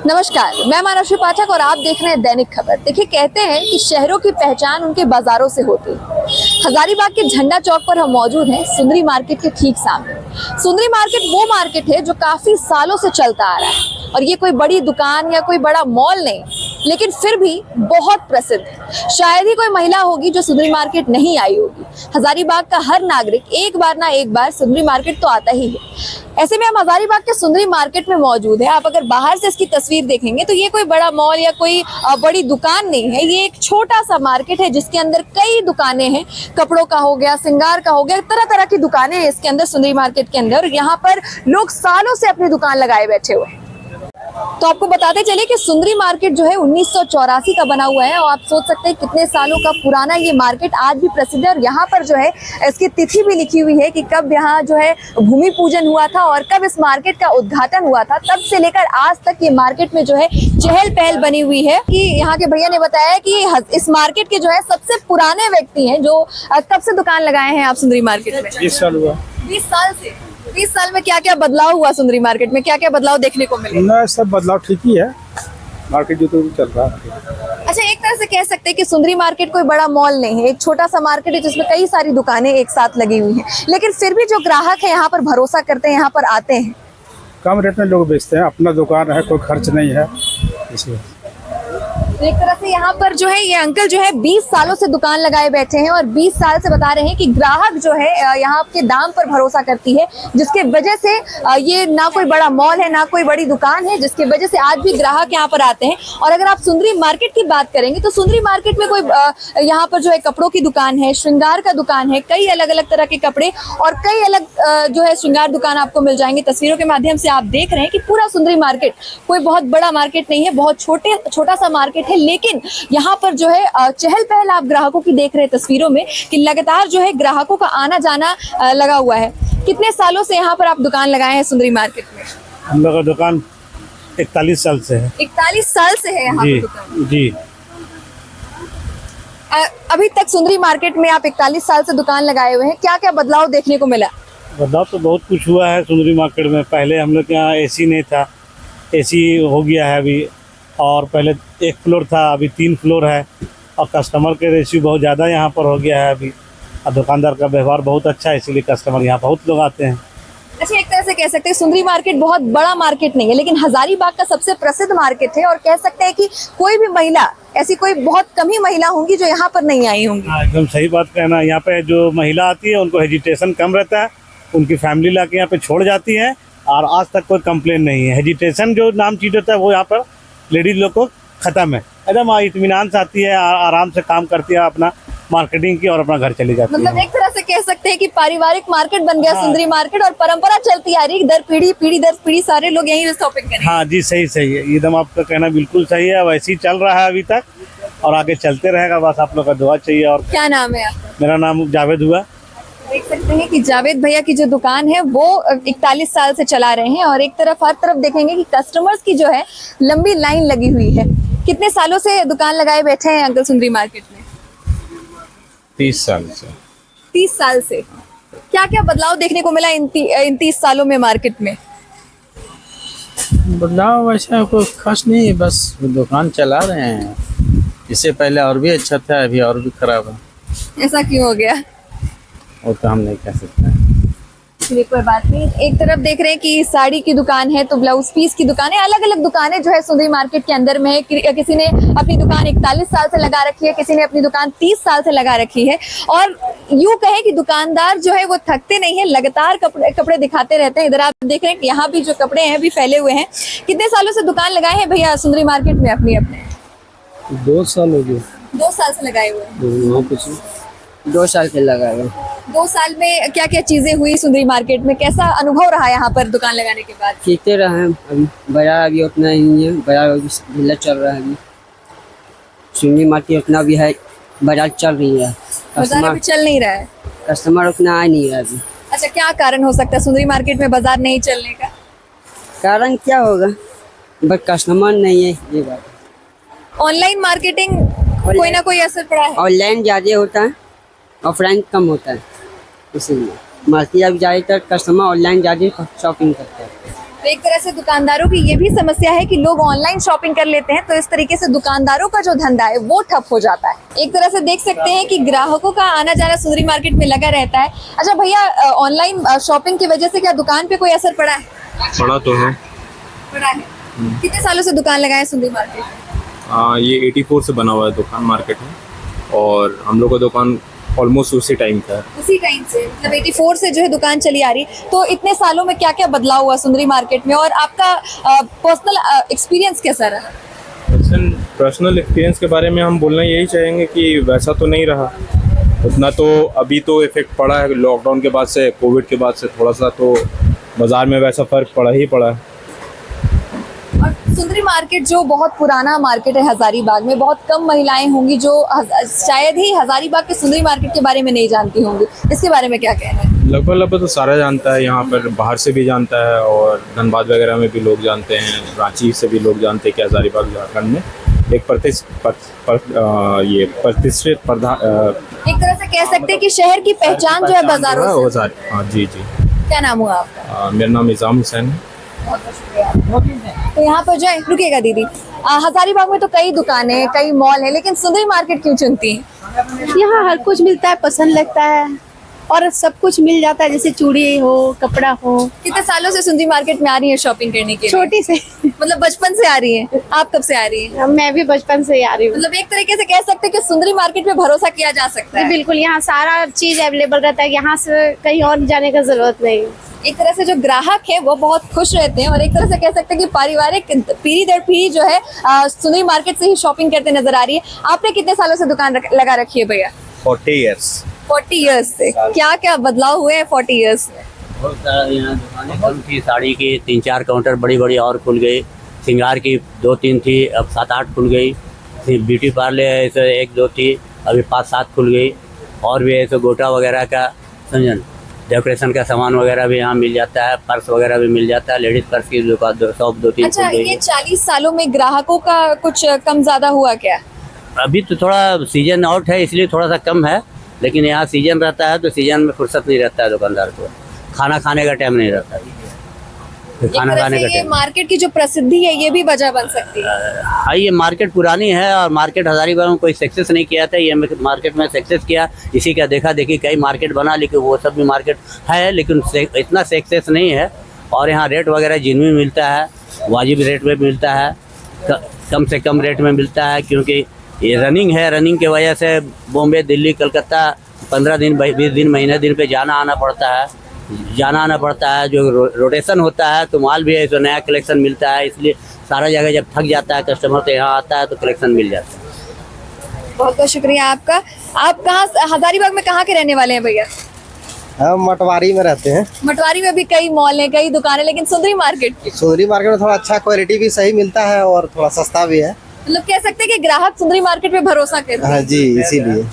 नमस्कार, मैं मानसी पाठक और आप देख रहे हैं दैनिक खबर। देखिए, कहते हैं कि शहरों की पहचान उनके बाजारों से होती है। हजारीबाग के झंडा चौक पर हम मौजूद हैं, सुंदरी मार्केट के ठीक सामने। सुंदरी मार्केट वो मार्केट है जो काफी सालों से चलता आ रहा है और ये कोई बड़ी दुकान या कोई बड़ा मॉल नहीं, लेकिन फिर भी बहुत प्रसिद्ध है। शायद ही कोई महिला होगी जो सुंदरी मार्केट नहीं आई होगी। हजारीबाग का हर नागरिक एक बार ना एक बार सुंदरी मार्केट तो आता ही है। ऐसे में हम हजारीबाग के सुंदरी मार्केट में मौजूद है। आप अगर बाहर से इसकी तस्वीर देखेंगे तो ये कोई बड़ा मॉल या कोई बड़ी दुकान नहीं है। ये एक छोटा सा मार्केट है जिसके अंदर कई दुकानें हैं। कपड़ों का हो गया, श्रृंगार का हो गया, तरह तरह की दुकानें हैं इसके अंदर, सुंदरी मार्केट के अंदर। यहाँ पर लोग सालों से अपनी दुकान लगाए बैठे हुए हैं। तो आपको बताते चले कि सुंदरी मार्केट जो है 1984 का बना हुआ है और आप सोच सकते हैं कितने सालों का पुराना ये मार्केट आज भी प्रसिद्ध है। और यहाँ पर जो है इसकी तिथि भी लिखी हुई है कि कब यहाँ जो है भूमि पूजन हुआ था और कब इस मार्केट का उद्घाटन हुआ था। तब से लेकर आज तक ये मार्केट में जो है चहल पहल बनी हुई है। कि यहाँ के भैया ने बताया कि इस मार्केट के जो है सबसे पुराने व्यक्ति हैं जो कब से दुकान लगाए हैं आप सुंदरी मार्केट में? 20 साल हुआ। 20 साल से। 20 साल में क्या क्या बदलाव हुआ सुंदरी मार्केट में? क्या क्या बदलाव देखने को मिले? ना, सब बदलाव ठीक ही है। मार्केट जो तो चल रहा है। अच्छा, एक तरह से कह सकते हैं कि सुंदरी मार्केट कोई बड़ा मॉल नहीं है, एक छोटा सा मार्केट है जिसमें कई सारी दुकानें एक साथ लगी हुई हैं। लेकिन फिर भी जो ग्राहक है यहाँ पर भरोसा करते हैं, यहाँ पर आते हैं। कम रेट में लोग बेचते हैं, अपना दुकान है, कोई खर्च नहीं है इसलिए। एक तरह से यहाँ पर जो है ये अंकल जो है 20 सालों से दुकान लगाए बैठे हैं और 20 साल से बता रहे हैं कि ग्राहक जो है यहाँ के दाम पर भरोसा करती है, जिसके वजह से ये ना कोई बड़ा मॉल है ना कोई बड़ी दुकान है, जिसकी वजह से आज भी ग्राहक यहाँ पर आते हैं। और अगर आप सुंदरी मार्केट की बात करेंगे तो सुंदरी मार्केट में कोई यहाँ पर जो है कपड़ों की दुकान है, श्रृंगार का दुकान है, कई अलग अलग तरह के कपड़े और कई अलग जो है श्रृंगार दुकान आपको मिल जाएंगे। तस्वीरों के माध्यम से आप देख रहे हैं कि पूरा सुंदरी मार्केट कोई बहुत बड़ा मार्केट नहीं है, बहुत छोटा सा मार्केट है। लेकिन यहाँ पर जो है चहल पहल आप ग्राहकों की देख रहे हैं तस्वीरों में कि लगातार जो है ग्राहकों का आना जाना लगा हुआ है। कितने सालों से यहाँ पर आप दुकान लगाए हैं सुंदरी मार्केट में? हम लोग का दुकान 41 साल से है। 41 साल से है यहाँ जी, पर दुकान? जी। अभी तक सुंदरी मार्केट में आप 41 साल से दुकान लगाए हुए हैं, क्या क्या बदलाव देखने को मिला? बदलाव तो बहुत कुछ हुआ है सुंदरी मार्केट में। पहले हम लोग के यहाँ एसी नहीं था, एसी हो गया है अभी। और पहले 1 फ्लोर था, अभी 3 फ्लोर है। और कस्टमर के रेशियो बहुत ज़्यादा यहाँ पर हो गया है अभी। और दुकानदार का व्यवहार बहुत अच्छा है, इसीलिए कस्टमर यहाँ बहुत लोग आते हैं। अच्छा, एक तरह से कह सकते हैं सुंदरी मार्केट बहुत बड़ा मार्केट नहीं है, लेकिन हजारीबाग का सबसे प्रसिद्ध मार्केट है। और कह सकते हैं कि कोई भी महिला, ऐसी कोई बहुत कम ही महिला होंगी जो यहाँ पर नहीं आई होंगी। हाँ, एकदम सही बात कहना। यहाँ पे जो महिला आती है उनको हेजिटेशन कम रहता है, उनकी फैमिली ला के यहाँ पे छोड़ जाती है और आज तक कोई कंप्लेन नहीं है। हेजिटेशन जो नाम चीज होता है वो यहाँ पर लेडीज लोग को खत्म है। एकदम इत्मीनान से आती है, आराम से काम करती है अपना मार्केटिंग की और अपना घर चली जाती है। मतलब एक तरह से कह सकते हैं कि पारिवारिक मार्केट बन गया सुंदरी मार्केट और परंपरा चलती आ रही, दर पीढ़ी दर पीढ़ी सारे लोग यहीं से शॉपिंग करें। हाँ जी, सही है। एकदम आपका कहना बिल्कुल सही है। वैसे ही चल रहा है अभी तक और आगे चलते रहेगा। बस आप लोग का दुआ चाहिए। और क्या नाम है आपका? मेरा नाम जावेद हुआ। देख सकते हैं कि जावेद भैया की जो दुकान है वो 41 साल से चला रहे हैं और एक तरफ हर तरफ देखेंगे कि कस्टमर्स की जो है लंबी लाइन लगी हुई है। कितने सालों से दुकान लगाए बैठे हैं अंकल सुंदरी मार्केट में? 30 साल से। 30 साल से। क्या क्या बदलाव देखने को मिला इन 30 सालों में मार्केट में? बदलाव वैसा कोई खास नहीं है, बस दुकान चला रहे हैं। इससे पहले और भी अच्छा था, अभी और भी खराब है। ऐसा क्यों हो गया? वो तो हम नहीं कह सकते। चलिए, कोई बात नहीं। एक तरफ देख रहे हैं कि साड़ी की दुकान है तो ब्लाउज पीस की दुकान है, अलग अलग दुकानें जो है सुंदरी मार्केट के अंदर में है। किसी ने अपनी दुकान 41 साल से लगा रखी है, किसी ने अपनी दुकान 30 साल से लगा रखी है। और यूं कहे कि दुकानदार जो है वो थकते नहीं है, लगातार कपड़े दिखाते रहते हैं। इधर आप देख रहे हैं कि यहाँ भी जो कपड़े हैं भी फैले हुए हैं। कितने सालों से दुकान लगाए हैं भैया सुंदरी मार्केट में अपने? 2 साल हो गए। 2 साल से लगाए हुए हैं। 2 साल से लगाए हुए। 2 साल में क्या क्या चीजें हुई सुंदरी मार्केट में? कैसा अनुभव रहा यहाँ पर दुकान लगाने के बाद? सीखते रहे हैं। अभी बाजार अभी उतना ही है, बाजार ढीला चल रहा है। अभी सुंदरी मार्केट उतना भी है, बाजार चल रही है, बाजार अभी चल नहीं रहा है, कस्टमर उतना आ नहीं रहा अभी। अच्छा, क्या कारण हो सकता है सुंदरी मार्केट में बाजार नहीं चलने का? कारण क्या होगा, बस कस्टमर नहीं है, ये बात। ऑनलाइन मार्केटिंग कोई ना कोई असर पड़ा है? ऑनलाइन ज़्यादा होता है, ऑफलाइन कम होता है, इसीलिए मार्केट अब ज़्यादातर कस्टमर ऑनलाइन ज़्यादा शॉपिंग करते हैं। तो एक तरह से दुकानदारों की ये भी समस्या है कि लोग ऑनलाइन शॉपिंग कर लेते हैं, तो इस तरीके से दुकानदारों का जो धंधा है वो ठप हो जाता है। एक तरह से देख सकते हैं कि ग्राहकों का आना जाना सुंदरी मार्केट में लगा रहता है। अच्छा भैया, ऑनलाइन शॉपिंग की वजह से क्या दुकान पे कोई असर पड़ा है? पड़ा तो है। पड़ा है। कितने सालों से दुकान लगाए सुंदरी मार्केट में? ये 84 से बना हुआ है दुकान मार्केट में, और हम लोग का दुकान ऑलमोस्ट उसी टाइम का है। उसी टाइम से, मतलब 84 से जो है दुकान चली आ रही। तो इतने सालों में क्या क्या बदलाव हुआ सुंदरी मार्केट में, और आपका पर्सनल एक्सपीरियंस कैसा रहा? पर्सनल एक्सपीरियंस के बारे में हम बोलना यही चाहेंगे कि वैसा तो नहीं रहा उतना, तो अभी तो इफेक्ट पड़ा है लॉकडाउन के बाद से, कोविड के बाद से थोड़ा सा तो बाज़ार में वैसा फ़र्क पड़ा ही पड़ा है। और सुंदरी मार्केट जो बहुत पुराना मार्केट है हजारीबाग में, बहुत कम महिलाएं होंगी जो शायद ही हजारीबाग के सुंदरी मार्केट के बारे में नहीं जानती होंगी। इसके बारे में क्या कहना है? लगभग तो सारा जानता है, यहाँ पर बाहर से भी जानता है, और धनबाद वगैरह में भी लोग जानते हैं, रांची से भी लोग जानते हैं कि हजारीबाग झारखंड में एक प्रतिष्ठित एक तरह से कह सकते हैं कि शहर की पहचान जो है बाजारों से। हाँ जी जी। क्या नाम हुआ आपका? मेरा नाम निज़ाम हुसैन है। तो यहाँ पर जो है, रुकिएगा दीदी, हजारीबाग में तो कई दुकानें, कई मॉल है, लेकिन सुंदरी मार्केट क्यों चुनती हैं? यहाँ हर कुछ मिलता है, पसंद लगता है, और सब कुछ मिल जाता है, जैसे चूड़ी हो, कपड़ा हो। कितने सालों से सुंदरी मार्केट में आ रही है शॉपिंग करने के लिए? छोटी से मतलब बचपन से आ रही है। आप कब से आ रही है? मैं भी बचपन से ही आ रही हूँ। मतलब एक तरीके से कह सकते हैं कि सुंदरी मार्केट में भरोसा किया जा सकता है। बिल्कुल, यहाँ सारा चीज अवेलेबल रहता है, यहाँ से कहीं और जाने का जरूरत नहीं। एक तरह से जो ग्राहक है वो बहुत खुश रहते हैं, और एक तरह से कह सकते हैं कि पारिवारिक पीढ़ी दर पीढ़ी जो है सुंदरी मार्केट से ही शॉपिंग करते नजर आ रही है। आपने कितने सालों से दुकान लगा रखी है भैया? 40 ईयर्स। 40 ईयर्स से क्या क्या बदलाव हुए हैं 40 ईयर्स में? बहुत सारा यहाँ दुकानें कम थी, साड़ी की 3-4 काउंटर बड़ी बड़ी और खुल गई, श्रृंगार की 2-3 थी, अब 7-8 खुल गई, फिर ब्यूटी पार्लर ऐसे 1-2 थी, अभी 5-7 खुल गई, और भी ऐसे गोटा वगैरह का समझन डेकोरेशन का सामान वगैरह भी यहाँ मिल जाता है, पर्स वगैरह भी मिल जाता है, लेडीज पर्स की दुकान 2-3 अच्छा, खुल गई ये है। 40 सालों में ग्राहकों का कुछ कम ज्यादा हुआ क्या? अभी तो थोड़ा सीजन आउट है इसलिए थोड़ा सा कम है, लेकिन यहाँ सीजन रहता है तो सीजन में फुर्सत नहीं रहता है दुकानदार को, खाना खाने का टाइम नहीं रहता है, एक खाना तरह खाने से का ये टाइम। मार्केट की जो प्रसिद्धि है ये भी वजह बन सकती है। हाँ, ये मार्केट पुरानी है, और मार्केट हजारीबाग में कोई सक्सेस नहीं किया था, ये मार्केट में सक्सेस किया, इसी का देखा देखी कई मार्केट बना, लेकिन वो सब भी मार्केट है लेकिन इतना सक्सेस नहीं है। और यहाँ रेट वगैरह जिन्हें मिलता है, वाजिब रेट में मिलता है, कम से कम रेट में मिलता है, क्योंकि ये रनिंग है, रनिंग की वजह से बॉम्बे, दिल्ली, कलकत्ता 15 दिन, 20 दिन, महीने दिन पे जाना आना पड़ता है, जो रोटेशन होता है, तो माल भी है तो नया कलेक्शन मिलता है, इसलिए सारा जगह जब थक जाता है कस्टमर तो यहाँ आता है तो कलेक्शन मिल जाता है। बहुत बहुत शुक्रिया आपका। आप कहाँ, हजारीबाग में कहाँ के रहने वाले हैं भैया? हम मटवारी में रहते हैं। मटवारी में भी कई मॉल हैं, कई दुकानें, लेकिन सुंदरी मार्केट की सुंदरी मार्केट में थोड़ा अच्छा क्वालिटी भी सही मिलता है और थोड़ा सस्ता भी है। मतलब कह सकते हैं कि ग्राहक सुंदरी मार्केट पे भरोसा करते हाँ हैं, जी, इसीलिए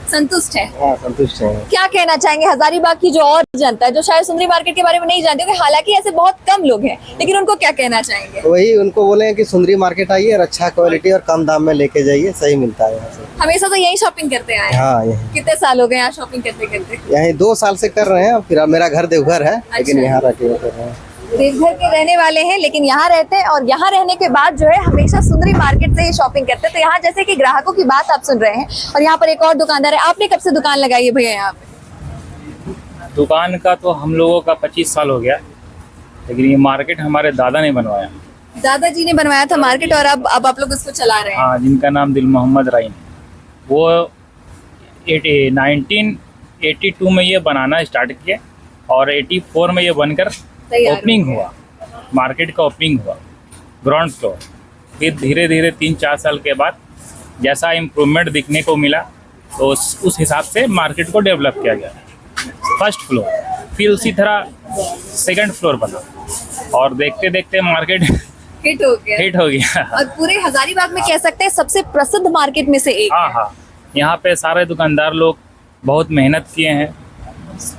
संतुष्ट है। हाँ, संतुष्ट है। क्या कहना चाहेंगे हजारीबाग की जो और जनता है जो शायद सुंदरी मार्केट के बारे में नहीं जानती होगी, हालांकि ऐसे बहुत कम लोग हैं, लेकिन उनको क्या कहना चाहेंगे? वही उनको बोले कि सुंदरी मार्केट आइए और अच्छा क्वालिटी और कम दाम में लेके जाइए, सही मिलता है यहाँ से। हमेशा से यही शॉपिंग करते आए हैं? हाँ, यही कितने साल हो गए यहाँ शॉपिंग करते करते? यही 2 साल से कर रहे हैं। फिर मेरा घर देवघर है, लेकिन अच्छा। यहाँ रह के कर रहे हैं। देवघर के रहने वाले हैं, लेकिन यहाँ रहते हैं, और यहाँ रहने के बाद जो है हमेशा सुंदरी मार्केट से ही शॉपिंग करते हैं। तो यहाँ जैसे कि ग्राहकों की बात आप सुन रहे हैं, और यहाँ पर एक और दुकानदार है। आपने कब से दुकान लगाई है भैया यहाँ पे? दुकान का तो हम लोगों का 25 साल हो गया, लेकिन ये मार्केट हमारे दादा ने बनवाया। दादाजी ने बनवाया था मार्केट, और अब आप लोग उसको चला रहे हैं। हाँ, जिनका नाम दिल मोहम्मद राइन है। वो 1982 में ये बनाना स्टार्ट किया, और 84 में ये बनकर ओपनिंग हुआ, मार्केट का ओपनिंग हुआ, ग्राउंड फ्लोर। फिर धीरे धीरे 3-4 साल के बाद जैसा इम्प्रूवमेंट दिखने को मिला, तो उस हिसाब से मार्केट को डेवलप किया गया। फर्स्ट फ्लोर, फिर उसी तरह सेकंड फ्लोर बना, और देखते देखते मार्केट हिट हो गया। और पूरे हजारीबाग में कह सकते हैं सबसे प्रसिद्ध मार्केट में से एक। हाँ, यहाँ पे सारे दुकानदार लोग बहुत मेहनत किए हैं,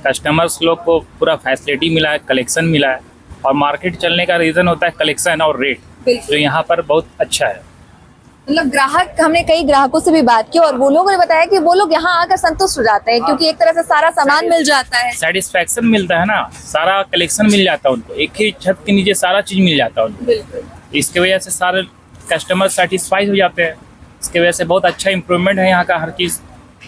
कस्टमर्स लोग को पूरा फैसिलिटी मिला है, कलेक्शन मिला है, और मार्केट चलने का रीज़न होता है कलेक्शन और रेट, जो यहाँ पर बहुत अच्छा है। मतलब ग्राहक, हमने कई ग्राहकों से भी बात की और वो लोगों ने बताया कि वो लोग यहाँ आकर संतुष्ट हो जाते हैं क्योंकि एक तरह से सारा सामान मिल जाता है। सेटिस्फैक्शन मिलता है ना, सारा कलेक्शन मिल जाता है उनको, एक ही छत के नीचे सारा चीज मिल जाता है उनको। बिल्कुल। इसके वजह से सारे कस्टमर सेटिस्फाइड हो जाते हैं। इसके वजह से बहुत अच्छा इम्प्रूवमेंट है यहाँ का हर चीज़।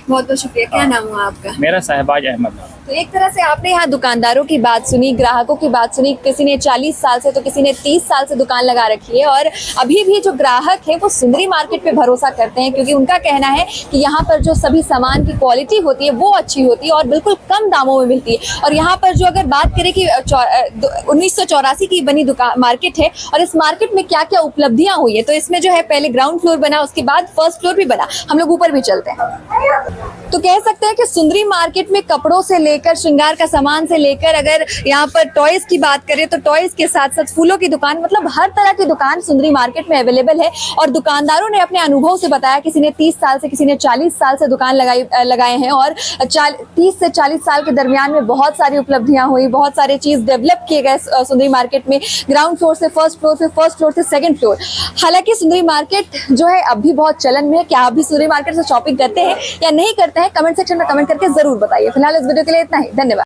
बहुत बहुत शुक्रिया। क्या नाम हुआ आपका? मेरा शहबाज अहमद नाम। तो एक तरह से आपने यहाँ दुकानदारों की बात सुनी, ग्राहकों की बात सुनी, किसी ने 40 साल से तो किसी ने 30 साल से दुकान लगा रखी है और अभी भी जो ग्राहक है वो सुंदरी मार्केट पे भरोसा करते हैं क्योंकि उनका कहना है कि यहाँ पर जो सभी सामान की क्वालिटी होती है वो अच्छी होती है और बिल्कुल कम दामों में मिलती है। और यहाँ पर जो अगर बात करें कि 1984 की बनी दुकान मार्केट है और इस मार्केट में क्या क्या उपलब्धियाँ हुई है, तो इसमें जो है पहले ग्राउंड फ्लोर बना, उसके बाद फर्स्ट फ्लोर भी बना। हम लोग ऊपर भी चलते हैं तो कह सकते हैं कि सुंदरी मार्केट में कपड़ों से लेकर श्रृंगार का सामान से लेकर अगर यहाँ पर टॉयज की बात करें तो टॉयज के साथ साथ फूलों की दुकान, मतलब हर तरह की दुकान सुंदरी मार्केट में अवेलेबल है। और दुकानदारों ने अपने अनुभव से बताया, किसी ने 30 साल से, किसी ने 40 साल से दुकान लगाए हैं और 30 से 40 साल के दरमियान में बहुत सारी उपलब्धियां हुई, बहुत सारे चीज डेवलप किए गए सुंदरी मार्केट में, ग्राउंड फ्लोर से फर्स्ट फ्लोर, फिर फर्स्ट फ्लोर से सेकंड फ्लोर। हालांकि सुंदरी मार्केट जो है अब भी बहुत चलन में है। क्या आप भी सुंदरी मार्केट से शॉपिंग करते हैं या नहीं करते हैं, कमेंट सेक्शन में कमेंट करके जरूर बताइए। फिलहाल इस वीडियो के लिए इतना ही, धन्यवाद।